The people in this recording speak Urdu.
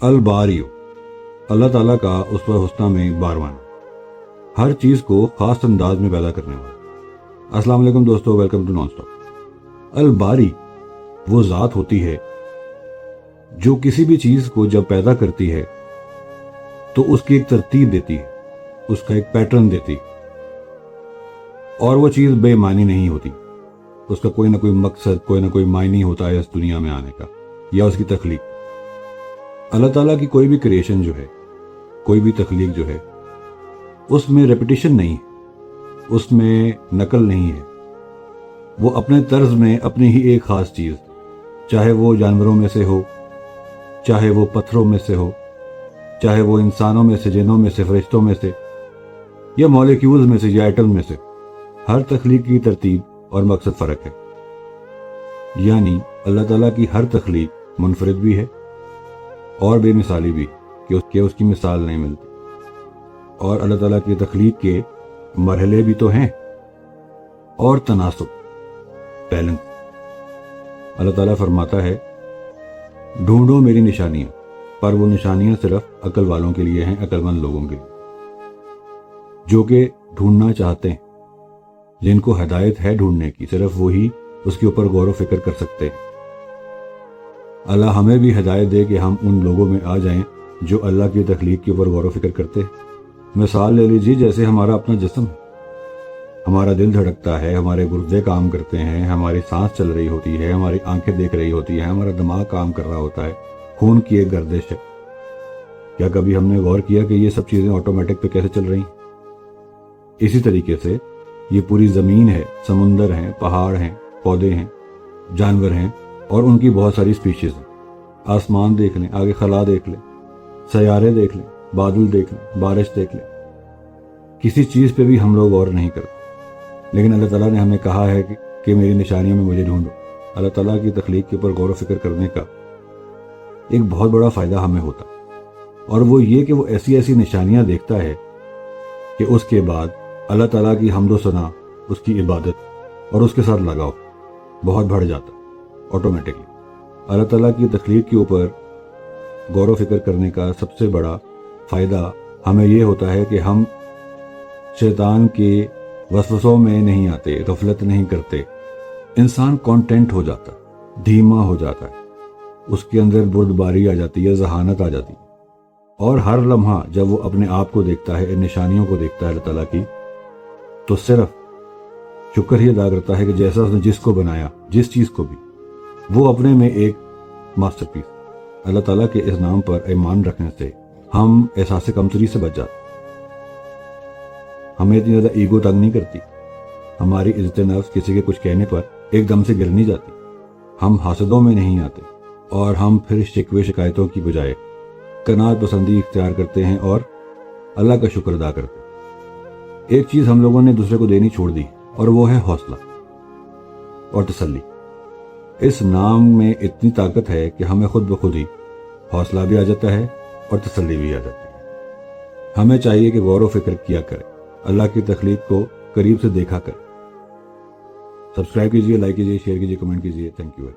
الباری اللہ تعالیٰ کا اسوہ حسنہ میں باروانا، ہر چیز کو خاص انداز میں پیدا کرنے والا۔ السلام علیکم دوستو، ویلکم ٹو نان اسٹاپ۔ الباری وہ ذات ہوتی ہے جو کسی بھی چیز کو جب پیدا کرتی ہے تو اس کی ایک ترتیب دیتی ہے، اس کا ایک پیٹرن دیتی، اور وہ چیز بے معنی نہیں ہوتی، اس کا کوئی نہ کوئی مقصد، کوئی نہ کوئی معنی ہوتا ہے اس دنیا میں آنے کا یا اس کی تخلیق۔ اللہ تعالیٰ کی کوئی بھی کریشن جو ہے، کوئی بھی تخلیق جو ہے، اس میں ریپیٹیشن نہیں ہے، اس میں نقل نہیں ہے، وہ اپنے طرز میں اپنی ہی ایک خاص چیز، چاہے وہ جانوروں میں سے ہو، چاہے وہ پتھروں میں سے ہو، چاہے وہ انسانوں میں سے، جنوں میں سے، فرشتوں میں سے، یا مالیکیولز میں سے، یا ایٹم میں سے، ہر تخلیق کی ترتیب اور مقصد فرق ہے۔ یعنی اللہ تعالیٰ کی ہر تخلیق منفرد بھی ہے اور بے مثالی بھی، کہ اس کی مثال نہیں ملتی۔ اور اللہ تعالیٰ کی تخلیق کے مرحلے بھی تو ہیں، اور تناسب، بیلنس۔ اللہ تعالیٰ فرماتا ہے، ڈھونڈو میری نشانیاں، پر وہ نشانیاں صرف عقل والوں کے لیے ہیں، عقل مند لوگوں کے لیے، جو کہ ڈھونڈنا چاہتے ہیں، جن کو ہدایت ہے ڈھونڈنے کی، صرف وہی اس کے اوپر غور و فکر کر سکتے ہیں۔ اللہ ہمیں بھی ہدایت دے کہ ہم ان لوگوں میں آ جائیں جو اللہ کی تخلیق کے اوپر غور و فکر کرتے ہیں۔ مثال لے لیجیے، جیسے ہمارا اپنا جسم ہے، ہمارا دل دھڑکتا ہے، ہمارے گردے کام کرتے ہیں، ہماری سانس چل رہی ہوتی ہے، ہماری آنکھیں دیکھ رہی ہوتی ہیں، ہمارا دماغ کام کر رہا ہوتا ہے، خون کی ایک گردش ہے۔ کیا کبھی ہم نے غور کیا کہ یہ سب چیزیں آٹومیٹک پہ کیسے چل رہی ہیں؟ اسی طریقے سے یہ پوری زمین ہے، سمندر ہیں، پہاڑ ہیں، پودے ہیں، جانور ہیں، اور ان کی بہت ساری سپیشیز ہیں۔ آسمان دیکھ لیں، آگے خلا دیکھ لیں، سیارے دیکھ لیں، بادل دیکھ لیں، بارش دیکھ لیں، کسی چیز پہ بھی ہم لوگ غور نہیں کرتے، لیکن اللہ تعالیٰ نے ہمیں کہا ہے کہ میری نشانیوں میں مجھے ڈھونڈو۔ اللہ تعالیٰ کی تخلیق کے اوپر غور و فکر کرنے کا ایک بہت بڑا فائدہ ہمیں ہوتا، اور وہ یہ کہ وہ ایسی ایسی نشانیاں دیکھتا ہے کہ اس کے بعد اللہ تعالیٰ کی حمد و ثنا، اس کی عبادت اور اس کے ساتھ لگاؤ بہت بڑھ جاتا آٹومیٹکلی۔ اللہ تعالیٰ کی تخلیق کے اوپر غور و فکر کرنے کا سب سے بڑا فائدہ ہمیں یہ ہوتا ہے کہ ہم شیطان کے وسوسوں میں نہیں آتے، غفلت نہیں کرتے، انسان کانٹینٹ ہو جاتا، دھیما ہو جاتا ہے، اس کے اندر بردباری آ جاتی ہے، ذہانت آ جاتی ہے، اور ہر لمحہ جب وہ اپنے آپ کو دیکھتا ہے، ان نشانیوں کو دیکھتا ہے اللہ تعالیٰ کی، تو صرف شکر ہی ادا کرتا ہے کہ جیسا اس نے جس کو بنایا، جس چیز کو بھی، وہ اپنے میں ایک ماسٹر پیس۔ اللہ تعالیٰ کے اس نام پر ایمان رکھنے سے ہم احساس کمتری سے بچ جاتے، ہمیں اتنی زیادہ ایگو تنگ نہیں کرتی، ہماری عزت نفس کسی کے کچھ کہنے پر ایک دم سے گر نہیں جاتی، ہم حاسدوں میں نہیں آتے، اور ہم پھر شکوے شکایتوں کی بجائے قناعت پسندی اختیار کرتے ہیں اور اللہ کا شکر ادا کرتے ہیں۔ ایک چیز ہم لوگوں نے دوسرے کو دینی چھوڑ دی، اور وہ ہے حوصلہ اور تسلی۔ اس نام میں اتنی طاقت ہے کہ ہمیں خود بخود ہی حوصلہ بھی آ جاتا ہے اور تسلی بھی آ جاتی ہے۔ ہمیں چاہیے کہ غور و فکر کیا کریں، اللہ کی تخلیق کو قریب سے دیکھا کریں۔ سبسکرائب کیجئے، لائک کیجئے، شیئر کیجئے، کمنٹ کیجئے۔ Thank you.